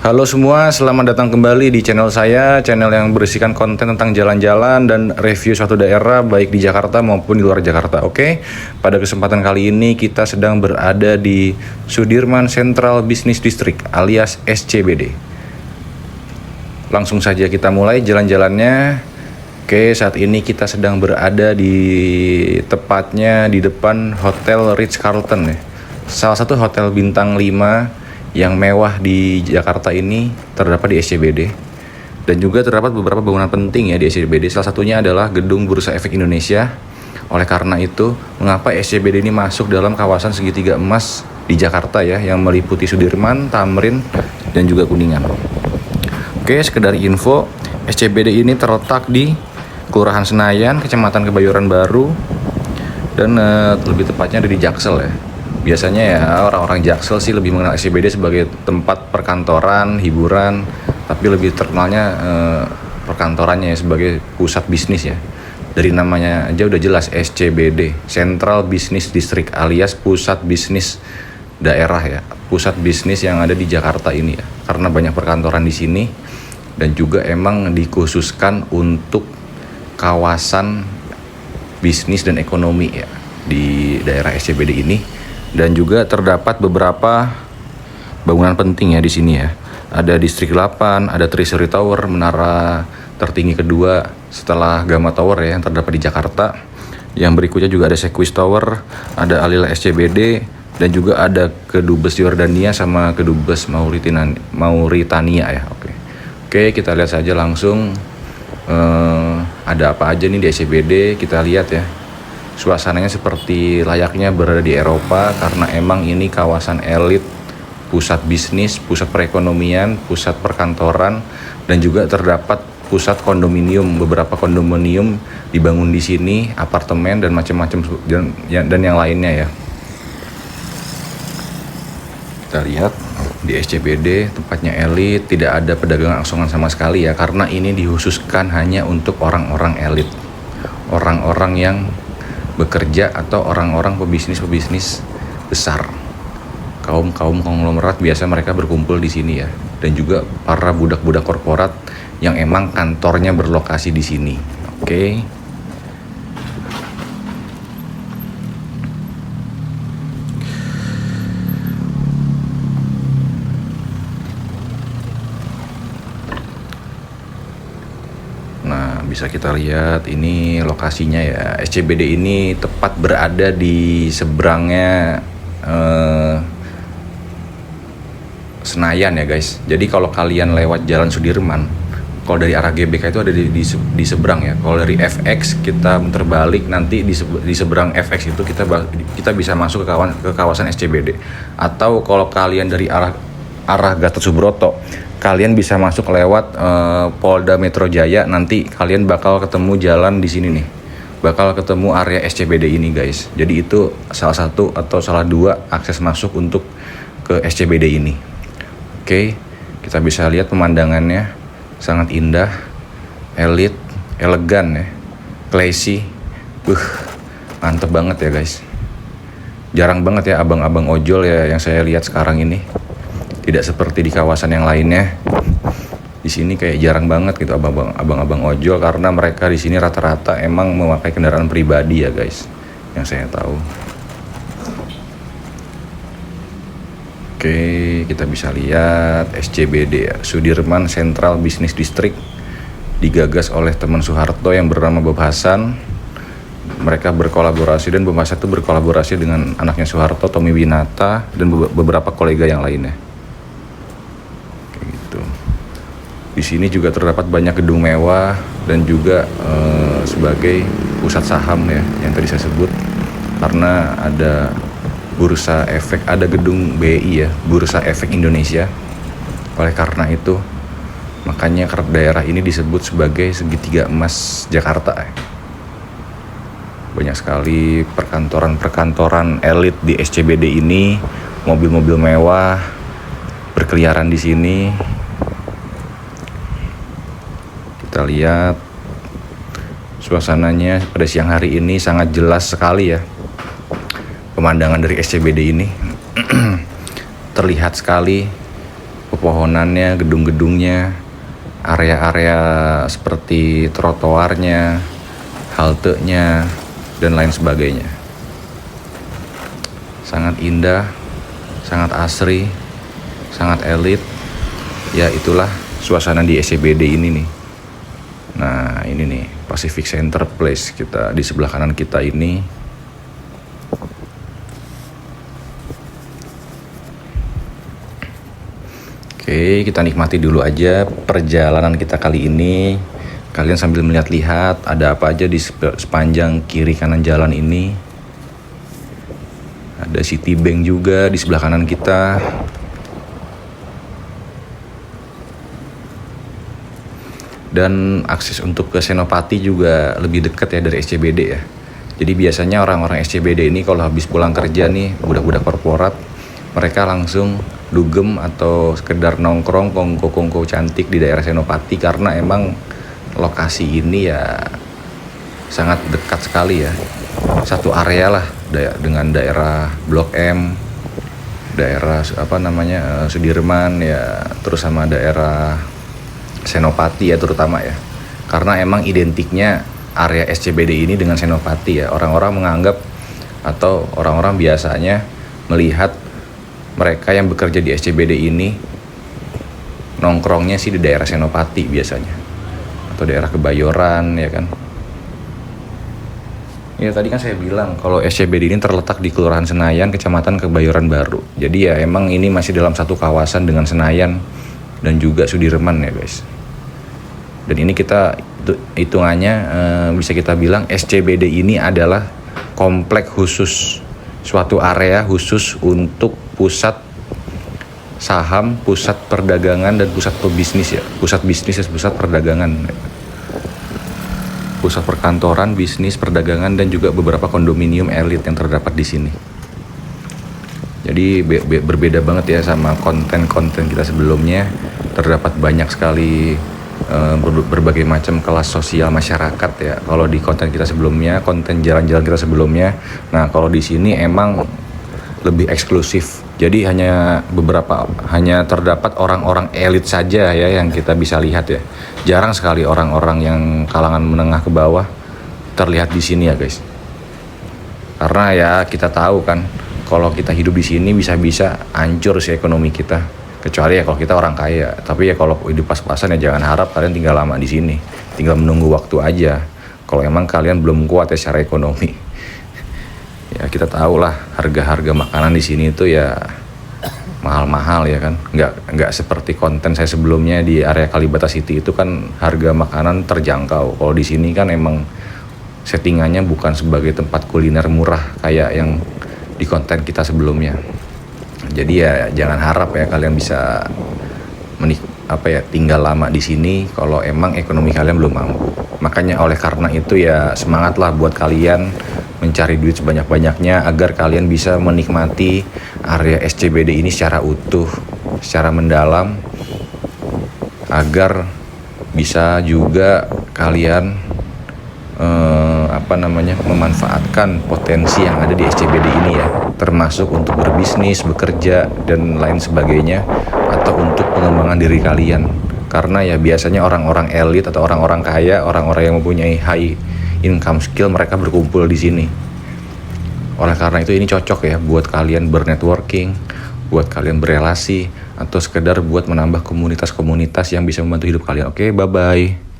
Halo semua, selamat datang kembali di channel saya, channel yang berisikan konten tentang jalan-jalan dan review suatu daerah baik di Jakarta maupun di luar Jakarta. Oke, pada kesempatan kali ini kita sedang berada di Sudirman Central Business District alias SCBD. Langsung saja kita mulai jalan-jalannya. Oke, saat ini kita sedang berada tepatnya di depan Hotel Ritz-Carlton ya. Salah satu hotel bintang 5 yang mewah di Jakarta ini terdapat di SCBD, dan juga terdapat beberapa bangunan penting ya di SCBD. Salah satunya adalah Gedung Bursa Efek Indonesia. Oleh karena itu, mengapa SCBD ini masuk dalam kawasan segitiga emas di Jakarta ya, yang meliputi Sudirman, Tamrin, dan juga Kuningan. Oke, sekedar info, SCBD ini terletak di Kelurahan Senayan, Kecamatan Kebayoran Baru, dan lebih tepatnya ada di Jaksel ya. Biasanya ya orang-orang Jaksel sih lebih mengenal SCBD sebagai tempat perkantoran, hiburan, tapi lebih terkenalnya perkantorannya ya, sebagai pusat bisnis ya. Dari namanya aja udah jelas, SCBD, Central Business District alias pusat bisnis daerah ya, pusat bisnis yang ada di Jakarta ini ya. Karena banyak perkantoran di sini dan juga emang dikhususkan untuk kawasan bisnis dan ekonomi ya di daerah SCBD ini. Dan juga terdapat beberapa bangunan penting ya di sini ya. Ada Distrik 8, ada Treasury Tower, menara tertinggi kedua setelah Gamma Tower ya, yang terdapat di Jakarta. Yang berikutnya juga ada Sequoia Tower, ada Alila SCBD, dan juga ada Kedubes Yordania sama Kedubes Mauritania ya. Oke, kita lihat saja langsung ada apa aja nih di SCBD. Kita lihat ya. Suasananya seperti layaknya berada di Eropa, karena emang ini kawasan elit, pusat bisnis, pusat perekonomian, pusat perkantoran, dan juga terdapat pusat kondominium. Beberapa kondominium dibangun di sini, apartemen dan macam-macam dan yang lainnya ya. Kita lihat di SCBD tempatnya elit, tidak ada pedagang asongan sama sekali ya, karena ini dikhususkan hanya untuk orang-orang elit, orang-orang yang bekerja atau orang-orang pebisnis besar, kaum konglomerat. Biasa mereka berkumpul di sini ya, dan juga para budak-budak korporat yang emang kantornya berlokasi di sini. Oke. Bisa kita lihat ini lokasinya ya. SCBD ini tepat berada di seberangnya Senayan ya guys. Jadi kalau kalian lewat Jalan Sudirman, kalau dari arah GBK itu ada di seberang ya. Kalau dari FX kita muter balik, nanti di seberang FX itu kita bisa masuk ke kawasan SCBD. Atau kalau kalian dari arah Gatot Subroto, kalian bisa masuk lewat Polda Metro Jaya. Nanti kalian bakal ketemu jalan di sini nih, bakal ketemu area SCBD ini guys. Jadi itu salah satu atau salah dua akses masuk untuk ke SCBD ini. Oke, kita bisa lihat pemandangannya sangat indah, elit, elegan ya, classy. Mantep banget ya guys. Jarang banget ya abang-abang ojol ya yang saya lihat sekarang ini. Tidak seperti di kawasan yang lainnya. Di sini kayak jarang banget gitu abang-abang ojol, karena mereka di sini rata-rata emang memakai kendaraan pribadi ya guys, yang saya tahu. Oke, kita bisa lihat SCBD ya, Sudirman Central Business District, digagas oleh teman Soeharto yang bernama Bob Hasan. Mereka berkolaborasi, dan Bob Hasan itu berkolaborasi dengan anaknya Soeharto, Tommy Winata, dan beberapa kolega yang lainnya. Di sini juga terdapat banyak gedung mewah dan juga sebagai pusat saham ya, yang tadi saya sebut, karena ada Bursa Efek, ada gedung BI ya, Bursa Efek Indonesia. Oleh karena itu, makanya daerah ini disebut sebagai segitiga emas Jakarta ya. Banyak sekali perkantoran elit di SCBD ini, mobil-mobil mewah berkeliaran di sini. Kita lihat suasananya pada siang hari ini sangat jelas sekali ya. Pemandangan dari SCBD ini terlihat sekali pepohonannya, gedung-gedungnya, area-area seperti trotoarnya, haltenya, dan lain sebagainya. Sangat indah, sangat asri, sangat elit. Ya itulah suasana di SCBD ini nih. Nah ini nih Pacific Center Place, kita di sebelah kanan kita ini. Oke, kita nikmati dulu aja perjalanan kita kali ini. Kalian sambil melihat-lihat ada apa aja di sepanjang kiri kanan jalan ini. Ada Citibank juga di sebelah kanan kita. Dan akses untuk ke Senopati juga lebih dekat ya dari SCBD ya. Jadi biasanya orang-orang SCBD ini kalau habis pulang kerja nih, budak-budak korporat, mereka langsung dugem atau sekedar nongkrong kongko-kongko cantik di daerah Senopati karena emang lokasi ini ya sangat dekat sekali ya. Satu area lah dengan daerah Blok M, daerah Sudirman ya, terus sama daerah Senopati ya terutama ya. Karena emang identiknya area SCBD ini dengan Senopati ya. Orang-orang menganggap atau orang-orang biasanya melihat mereka yang bekerja di SCBD ini nongkrongnya sih di daerah Senopati biasanya, atau daerah Kebayoran ya kan. Ya tadi kan saya bilang kalau SCBD ini terletak di Kelurahan Senayan, Kecamatan Kebayoran Baru. Jadi ya emang ini masih dalam satu kawasan dengan Senayan dan juga Sudirman ya guys. Dan ini kita hitungannya bisa kita bilang SCBD ini adalah komplek khusus, suatu area khusus untuk pusat saham, pusat perdagangan, dan pusat pebisnis ya. Pusat bisnis dan pusat perdagangan. Pusat perkantoran, bisnis, perdagangan, dan juga beberapa kondominium elit yang terdapat di sini. Jadi berbeda banget ya sama konten-konten kita sebelumnya. Terdapat banyak sekali berbagai macam kelas sosial masyarakat ya. Kalau di konten kita sebelumnya, konten jalan-jalan kita sebelumnya, nah kalau di sini emang lebih eksklusif. Jadi hanya terdapat orang-orang elit saja ya yang kita bisa lihat ya. Jarang sekali orang-orang yang kalangan menengah ke bawah terlihat di sini ya guys. Karena ya kita tahu kan kalau kita hidup di sini bisa-bisa hancur sih ekonomi kita. Kecuali ya kalau kita orang kaya. Tapi ya kalau hidup pas-pasan ya jangan harap kalian tinggal lama di sini. Tinggal menunggu waktu aja. Kalau emang kalian belum kuat ya secara ekonomi. Ya kita tahu lah harga-harga makanan di sini itu ya mahal-mahal ya kan. Nggak seperti konten saya sebelumnya di area Kalibata City itu kan harga makanan terjangkau. Kalau di sini kan emang settingannya bukan sebagai tempat kuliner murah kayak yang di konten kita sebelumnya. Jadi ya jangan harap ya kalian bisa tinggal lama di sini kalau emang ekonomi kalian belum mampu. Makanya oleh karena itu ya semangatlah buat kalian mencari duit sebanyak-banyaknya agar kalian bisa menikmati area SCBD ini secara utuh, secara mendalam, agar bisa juga kalian memanfaatkan potensi yang ada di SCBD ini ya, termasuk untuk berbisnis, bekerja, dan lain sebagainya, atau untuk pengembangan diri kalian. Karena ya biasanya orang-orang elit atau orang-orang kaya, orang-orang yang mempunyai high income skill, mereka berkumpul di sini. Oleh karena itu ini cocok ya buat kalian bernetworking, buat kalian berelasi, atau sekedar buat menambah komunitas-komunitas yang bisa membantu hidup kalian. Oke, bye-bye.